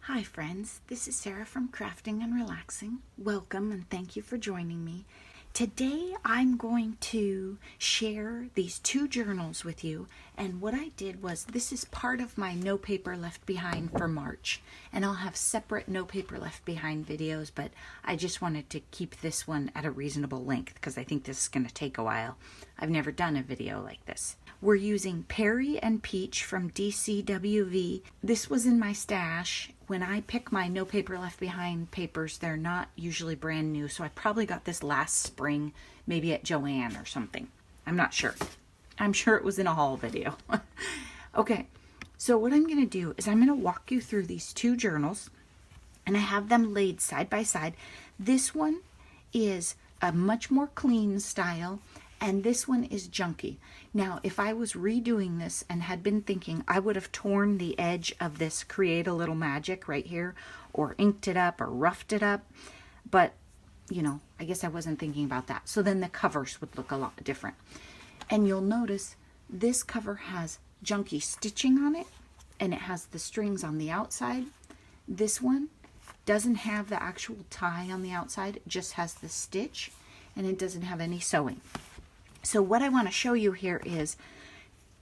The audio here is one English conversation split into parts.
Hi friends, this is Sarah from Crafting and Relaxing. Welcome and thank you for joining me. Today I'm going to share these two journals with you, and what I did was this is part of my No Paper Left Behind for March, and I'll have separate No Paper Left Behind videos, but I just wanted to keep this one at a reasonable length because I think this is going to take a while. I've never done a video like this. We're using Perry and Peach from DCWV. This was in my stash. When I pick my No Paper Left Behind papers, they're not usually brand new, so I probably got this last spring, maybe at Joann or something. I'm not sure. I'm sure it was in a haul video. Okay, so what I'm going to do is I'm going to walk you through these two journals, and I have them laid side by side. This one is a much more clean style, and this one is junky. Now, if I was redoing this and had been thinking, I would have torn the edge of this Create a Little Magic right here, or inked it up or roughed it up. But, you know, I guess I wasn't thinking about that. So then the covers would look a lot different. And you'll notice this cover has junky stitching on it, and it has the strings on the outside. This one doesn't have the actual tie on the outside, it just has the stitch, and it doesn't have any sewing. So what I want to show you here is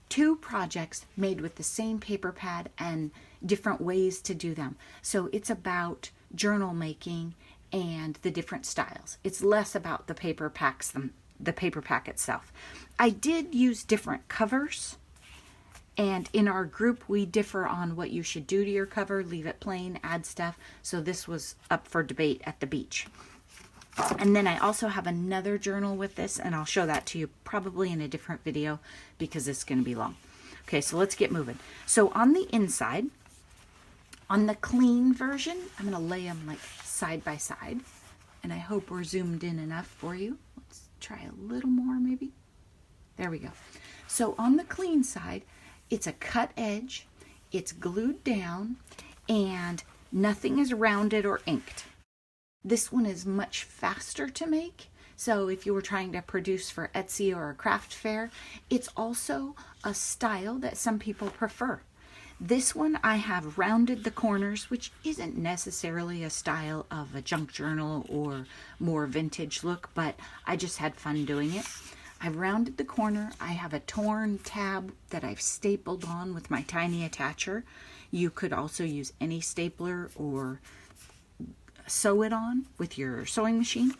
two projects made with the same paper pad and different ways to do them. So it's about journal making and the different styles. It's less about the paper packs, the paper pack itself. I did use different covers, and in our group we differ on what you should do to your cover, leave it plain, add stuff. So this was up for debate at the beach. And then I also have another journal with this, and I'll show that to you probably in a different video because it's going to be long. Okay, so let's get moving. So on the inside, on the clean version, I'm going to lay them like side by side, and I hope we're zoomed in enough for you. Let's try a little more maybe. There we go. So on the clean side, it's a cut edge, it's glued down, and nothing is rounded or inked. This one is much faster to make, so if you were trying to produce for Etsy or a craft fair, it's also a style that some people prefer. This one I have rounded the corners, which isn't necessarily a style of a junk journal or more vintage look, but I just had fun doing it. I've rounded the corner. I have a torn tab that I've stapled on with my tiny attacher. You could also use any stapler or sew it on with your sewing machine.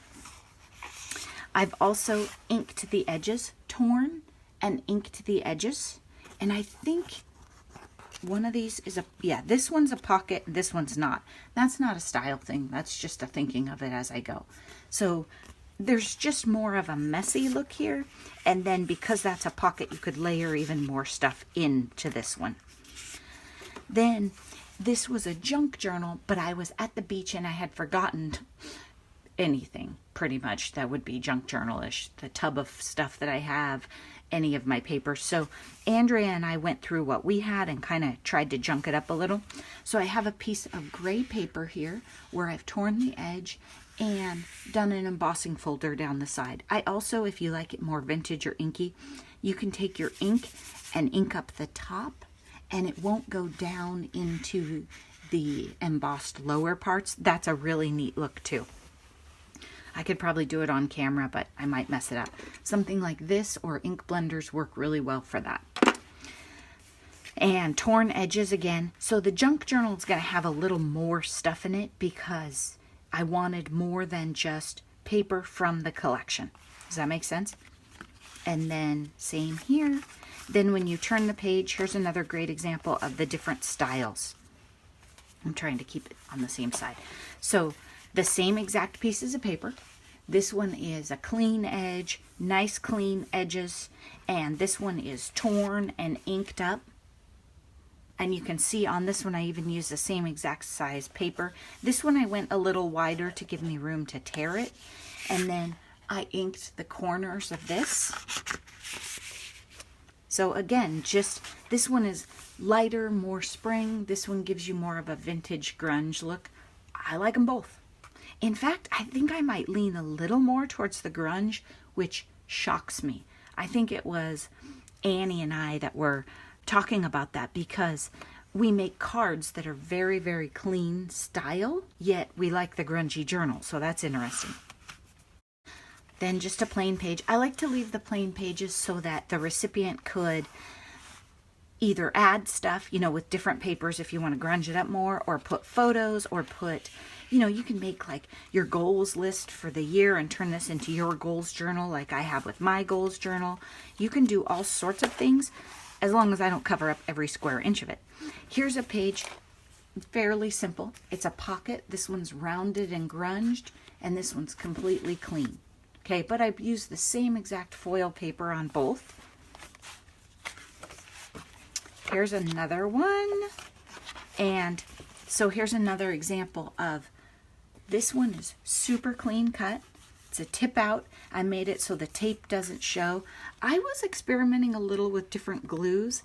I've also inked the edges, torn and inked the edges, and I think one of these is this one's a pocket, this one's not. That's not a style thing, that's just a thinking of it as I go. So there's just more of a messy look here, and then because that's a pocket, you could layer even more stuff into this one. Then this was a junk journal, but I was at the beach and I had forgotten anything pretty much that would be junk journal-ish. The tub of stuff that I have, any of my papers. So Andrea and I went through what we had and kind of tried to junk it up a little. So I have a piece of gray paper here where I've torn the edge and done an embossing folder down the side. I also, if you like it more vintage or inky, you can take your ink and ink up the top, and it won't go down into the embossed lower parts. That's a really neat look too. I could probably do it on camera, but I might mess it up. Something like this or ink blenders work really well for that. And torn edges again. So the junk journal is going to have a little more stuff in it because I wanted more than just paper from the collection. Does that make sense? And then same here. Then when you turn the page, here's another great example of the different styles. I'm trying to keep it on the same side. So the same exact pieces of paper. This one is a clean edge, nice clean edges, and this one is torn and inked up. And you can see on this one I even used the same exact size paper. This one I went a little wider to give me room to tear it. And then I inked the corners of this. So again, just this one is lighter, more spring. This one gives you more of a vintage grunge look. I like them both. In fact, I think I might lean a little more towards the grunge, which shocks me. I think it was Annie and I that were talking about that because we make cards that are very, very clean style, yet we like the grungy journal, so that's interesting. Then just a plain page. I like to leave the plain pages so that the recipient could either add stuff, with different papers if you want to grunge it up more, or put photos, or put, you can make like your goals list for the year and turn this into your goals journal like I have with my goals journal. You can do all sorts of things as long as I don't cover up every square inch of it. Here's a page, fairly simple. It's a pocket. This one's rounded and grunged, and this one's completely clean. Okay, but I've used the same exact foil paper on both. Here's another one. And so here's another example of, this one is super clean cut. It's a tip out. I made it so the tape doesn't show. I was experimenting a little with different glues.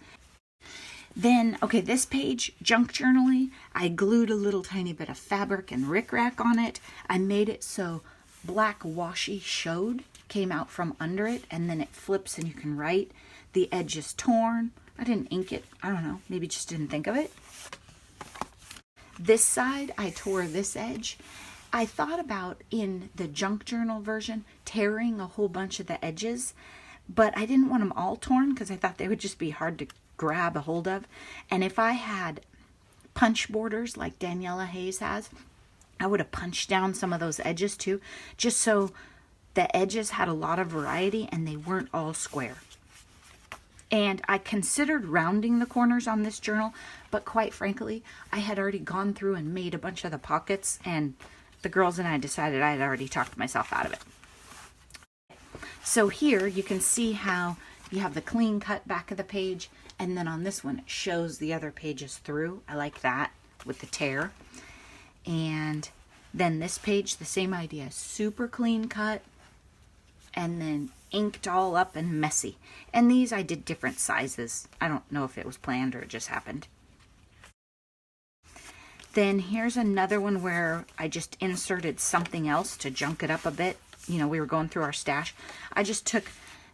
Then, okay, this page, junk journaling, I glued a little tiny bit of fabric and rickrack on it. I made it so black washi came out from under it, and then it flips and you can write. The edge is torn. I didn't ink it. I don't know. Maybe just didn't think of it. This side, I tore this edge. I thought about, in the junk journal version, tearing a whole bunch of the edges, but I didn't want them all torn because I thought they would just be hard to grab a hold of. And if I had punch borders like Daniela Hayes has, I would have punched down some of those edges too, just so the edges had a lot of variety and they weren't all square. And I considered rounding the corners on this journal, but quite frankly, I had already gone through and made a bunch of the pockets, and the girls and I decided I had already talked myself out of it. So here you can see how you have the clean cut back of the page, and then on this one it shows the other pages through. I like that with the tear. And then this page, the same idea, super clean cut, and then inked all up and messy. And these I did different sizes. I don't know if it was planned or it just happened. Then here's another one where I just inserted something else to junk it up a bit. We were going through our stash. I just took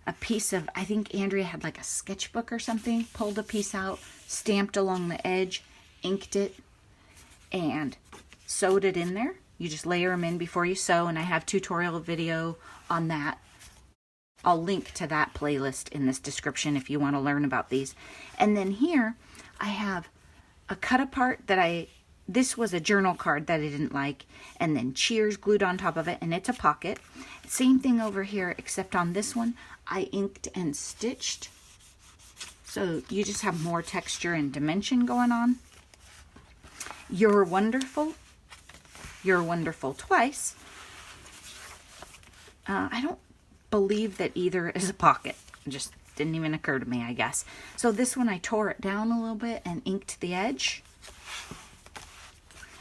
a piece of, I think Andrea had like a sketchbook or something, pulled a piece out, stamped along the edge, inked it, and sewed it in there. You just layer them in before you sew, and I have tutorial video on that. I'll link to that playlist in this description if you want to learn about these. And then here I have a cut apart that this was a journal card that I didn't like, and then cheers glued on top of it, and it's a pocket. Same thing over here, except on this one I inked and stitched, so you just have more texture and dimension going on. You're wonderful. You're wonderful twice. I don't believe that either is a pocket. It just didn't even occur to me, I guess. So this one I tore it down a little bit and inked the edge.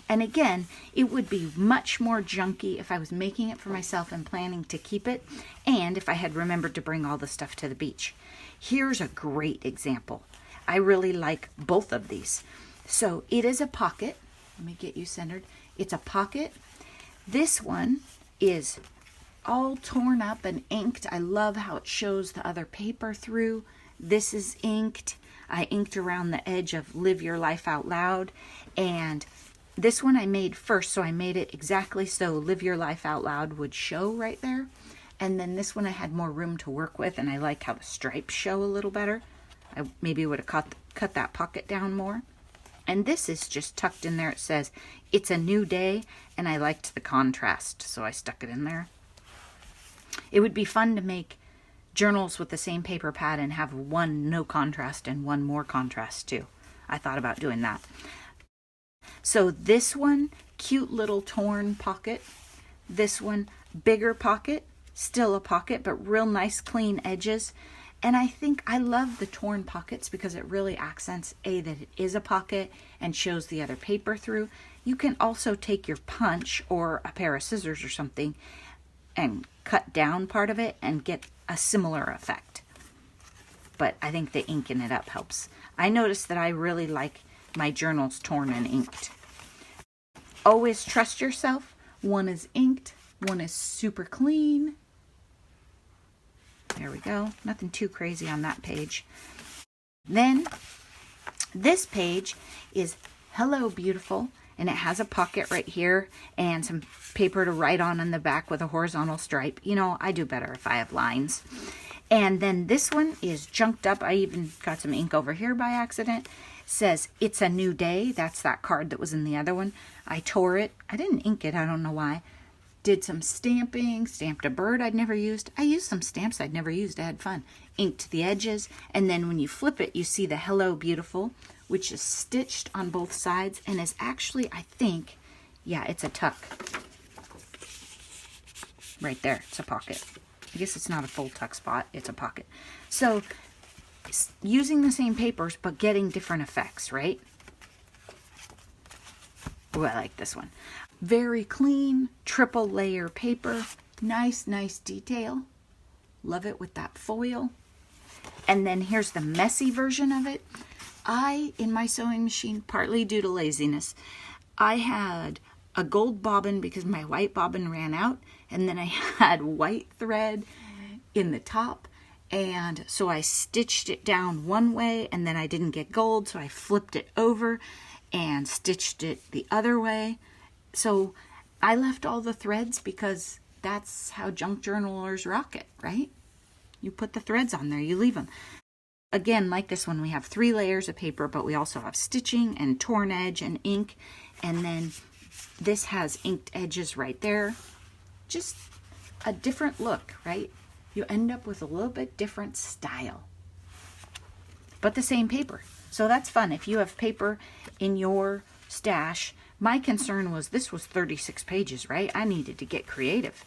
And again, it would be much more junky if I was making it for myself and planning to keep it, and if I had remembered to bring all the stuff to the beach. Here's a great example. I really like both of these. So it is a pocket. Let me get you centered. It's a pocket. This one is all torn up and inked. I love how it shows the other paper through. This is inked. I inked around the edge of Live Your Life Out Loud, and this one I made first, so I made it exactly so Live Your Life Out Loud would show right there. And then this one I had more room to work with, and I like how the stripes show a little better. I maybe would have cut that pocket down more. And this is just tucked in there. It says, it's a new day, and I liked the contrast, so I stuck it in there. It would be fun to make journals with the same paper pad and have one no contrast and one more contrast too. I thought about doing that. So this one, cute little torn pocket. This one, bigger pocket, still a pocket, but real nice clean edges. And I think I love the torn pockets because it really accents that it is a pocket and shows the other paper through. You can also take your punch or a pair of scissors or something and cut down part of it and get a similar effect. But I think the inking it up helps. I noticed that I really like my journals torn and inked. Always trust yourself. One is inked, one is super clean. There we go. Nothing too crazy on that page. Then This page is Hello Beautiful, and it has a pocket right here and some paper to write on the back with a horizontal stripe. You know, I do better if I have lines. And then this one is junked up. I even got some ink over here by accident. Says, It's a New Day. That's that card that was in the other one. I tore it. I didn't ink it. I don't know why. Did some stamping, stamped a bird I'd never used. I used some stamps I'd never used. I had fun. Inked the edges. And then when you flip it, you see the Hello Beautiful, which is stitched on both sides and is actually, I think, yeah, it's a tuck. Right there. It's a pocket. I guess it's not a full tuck spot. It's a pocket. So, using the same papers, but getting different effects, right? Oh, I like this one. Very clean, triple layer paper. Nice, nice detail. Love it with that foil. And then here's the messy version of it. In my sewing machine, partly due to laziness, I had a gold bobbin because my white bobbin ran out. And then I had white thread in the top. And so I stitched it down one way, and then I didn't get gold, so I flipped it over and stitched it the other way. So I left all the threads because that's how junk journalers rock it, right? You put the threads on there, you leave them. Again, like this one, we have 3 layers of paper, but we also have stitching and torn edge and ink. And then this has inked edges right there. Just a different look, right? You end up with a little bit different style, but the same paper. So that's fun. If you have paper in your stash, my concern was this was 36 pages, right? I needed to get creative.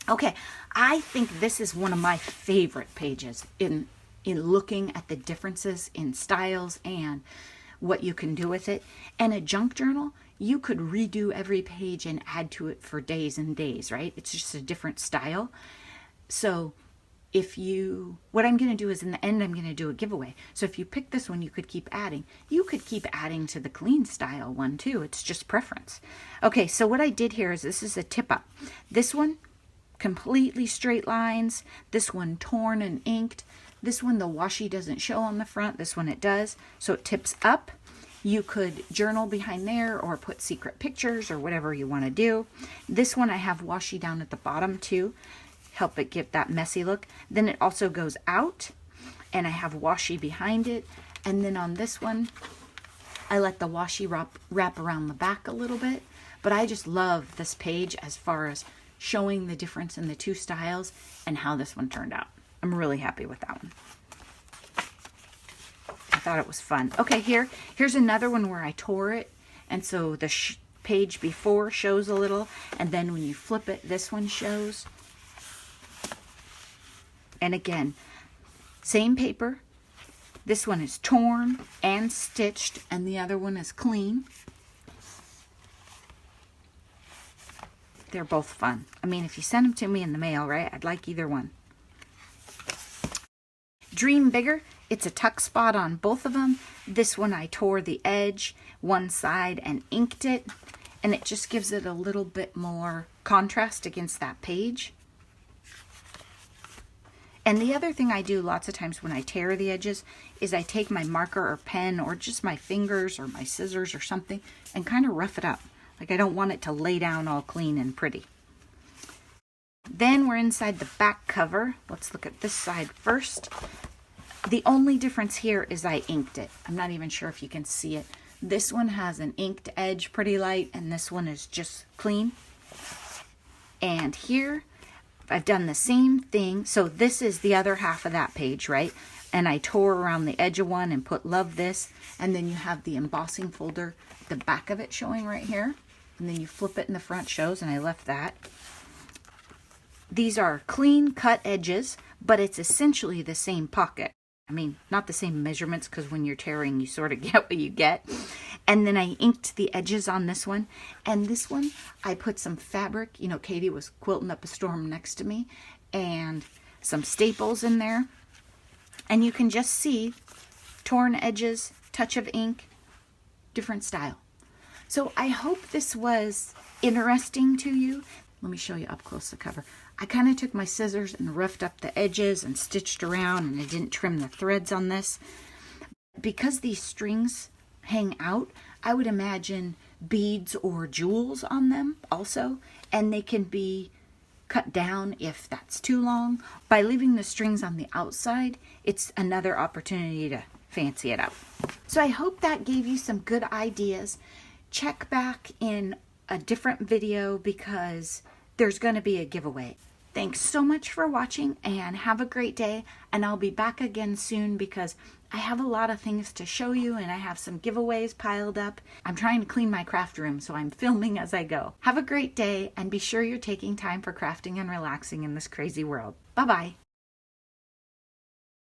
Okay, I think this is one of my favorite pages in looking at the differences in styles and what you can do with it. And a junk journal, you could redo every page and add to it for days and days, right? It's just a different style. So what I'm going to do is in the end, I'm going to do a giveaway. So if you pick this one, you could keep adding. You could keep adding to the clean style one too. It's just preference. Okay, so what I did here is this is a tip up. This one, completely straight lines. This one torn and inked. This one, the washi doesn't show on the front. This one it does. So it tips up. You could journal behind there or put secret pictures or whatever you want to do. This one I have washi down at the bottom too. Help it give that messy look. Then it also goes out and I have washi behind it. And then on this one, I let the washi wrap around the back a little bit. But I just love this page as far as showing the difference in the 2 styles and how this one turned out. I'm really happy with that one. I thought it was fun. Okay, here's another one where I tore it. And so the page before shows a little. And then when you flip it, this one shows. And again, same paper. This one is torn and stitched, and the other one is clean. They're both fun. I mean, if you send them to me in the mail, right, I'd like either one. Dream Bigger. It's a tuck spot on both of them. This one I tore the edge one side and inked it, and it just gives it a little bit more contrast against that page. And the other thing I do lots of times when I tear the edges is I take my marker or pen or just my fingers or my scissors or something and kind of rough it up. Like I don't want it to lay down all clean and pretty. Then we're inside the back cover. Let's look at this side first. The only difference here is I inked it. I'm not even sure if you can see it. This one has an inked edge pretty light and this one is just clean. And here I've done the same thing. So this is the other half of that page, right? And I tore around the edge of one and put love this. And then you have the embossing folder, the back of it showing right here. And then you flip it and the front shows, and I left that. These are clean cut edges, but it's essentially the same pocket. I mean, not the same measurements because when you're tearing, you sort of get what you get. And then I inked the edges on this one. And this one, I put some fabric. You know, Katie was quilting up a storm next to me. And some staples in there. And you can just see torn edges, touch of ink, different style. So I hope this was interesting to you. Let me show you up close the cover. I kind of took my scissors and roughed up the edges and stitched around, and I didn't trim the threads on this. Because these strings hang out, I would imagine beads or jewels on them also, and they can be cut down if that's too long. By leaving the strings on the outside, it's another opportunity to fancy it up. So I hope that gave you some good ideas. Check back in a different video because there's going to be a giveaway. Thanks so much for watching and have a great day, and I'll be back again soon because I have a lot of things to show you and I have some giveaways piled up. I'm trying to clean my craft room, so I'm filming as I go. Have a great day and be sure you're taking time for crafting and relaxing in this crazy world. Bye-bye.